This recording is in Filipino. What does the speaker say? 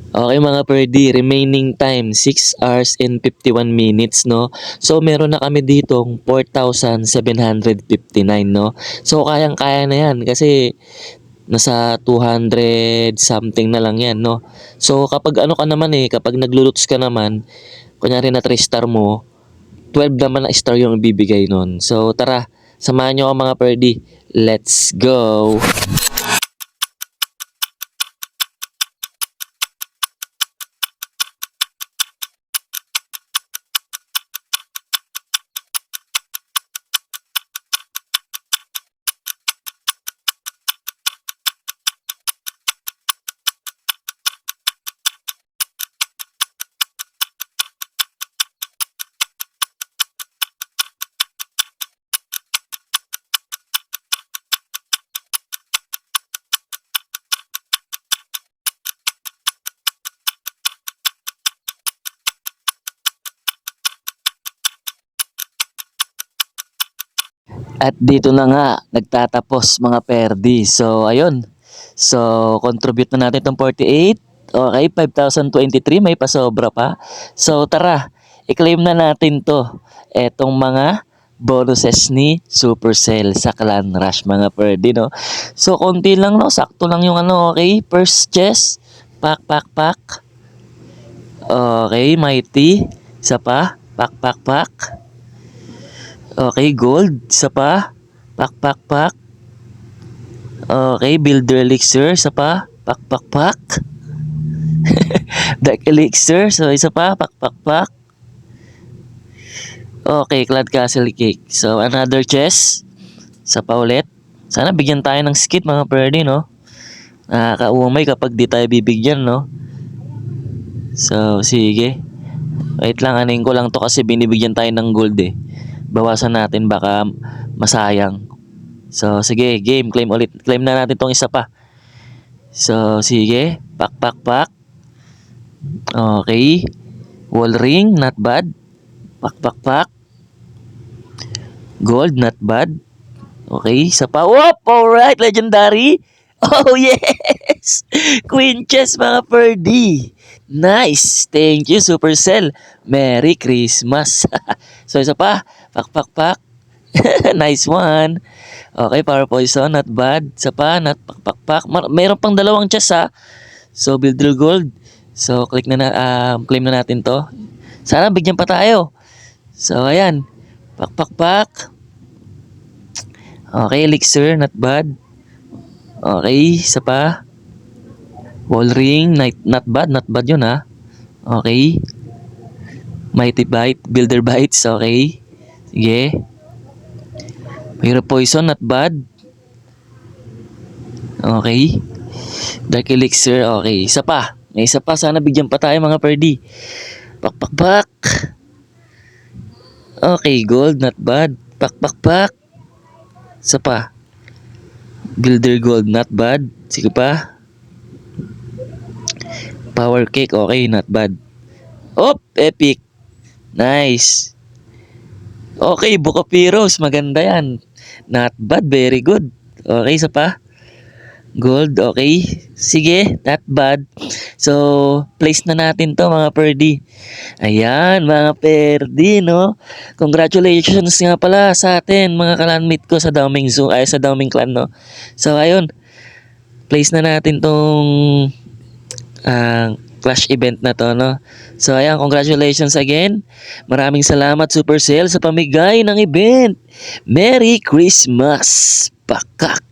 Okay mga perdi, remaining time 6 hours and 51 minutes, no? So meron na kami ditong 4,759, no? So kayang-kaya na yan kasi nasa 200 something na lang yan, no? So kapag ano ka naman kapag naglulutos ka naman, kunyari na 3 star mo, 12 naman na star yung ibibigay nun. So tara, samahan nyo ako mga perdi. Let's go! At dito na nga, nagtatapos mga perdi. So, ayun. So, contribute na natin itong 48. Okay, 5,023. May pasobra pa. So, tara. I-claim na natin to. Etong mga bonuses ni Supercell sa Clan Rush mga perdi, no? So, konti lang, no? Sakto lang yung ano, okay? First chest. Pak, pak, pak. Okay, mighty. Isa pa. Pak, pak, pak. Okay, gold. Isa pa. Pak, pak, pak. Okay, builder elixir. Isa pa. Pak, pak, pak. Dark elixir. So, isa pa. Pak, pak, pak. Okay, clad castle cake. So, another chest. Isa pa ulit. Sana bigyan tayo ng skit mga perdi, no? Nakakaumay kapag di tayo bibigyan, no? So, sige. Wait lang, anin ko lang to kasi binibigyan tayo ng gold Bawasan natin baka masayang. So, sige, game. Claim ulit. Claim na natin tong isa pa. So, sige. Pak, pak, pak. Okay. Wall ring, not bad. Pak, pak, pak. Gold, not bad. Okay, isa pa. Whoop! Alright, legendary. Oh, yes! Queen chess, mga perdi. Nice. Thank you, Supercell. Merry Christmas. So, isa pa. Pak, pak, pak. Nice one. Okay, power poison, not bad. Isa pa, not pak, pak, pak. Mayroon pang dalawang chess So, builder gold. So, claim na natin to. Sana bigyan pa tayo. So, ayan. Pak, pak, pak. Okay, elixir, not bad. Okay, isa pa. Wall ring, not bad. Not bad yun Okay. Mighty bite, builder bites, okay. Sige. Hero poison, not bad. Okay. Dark elixir, okay. Isa pa. May isa pa. Sana bigyan pa tayo mga perdi. Pak, pak, pak. Okay, gold, not bad. Pak, pak, pak. Isa pa. Builder gold, not bad. Sige pa. Power cake, okay, not bad. Op, epic. Nice. Okay, Book of Heroes, maganda yan. Not bad, very good. Okay, isa pa. Gold, okay. Sige, not bad. So, place na natin to mga perdi. Ayan, mga perdi, no? Congratulations nga pala sa atin, mga clanmate ko sa Daoming Zoo, ay sa Daoming Clan, no? So, ayun. Place na natin tong clash event na to, no? So, ayan, congratulations again. Maraming salamat, Supercell, sa pamigay ng event. Merry Christmas! Pakak!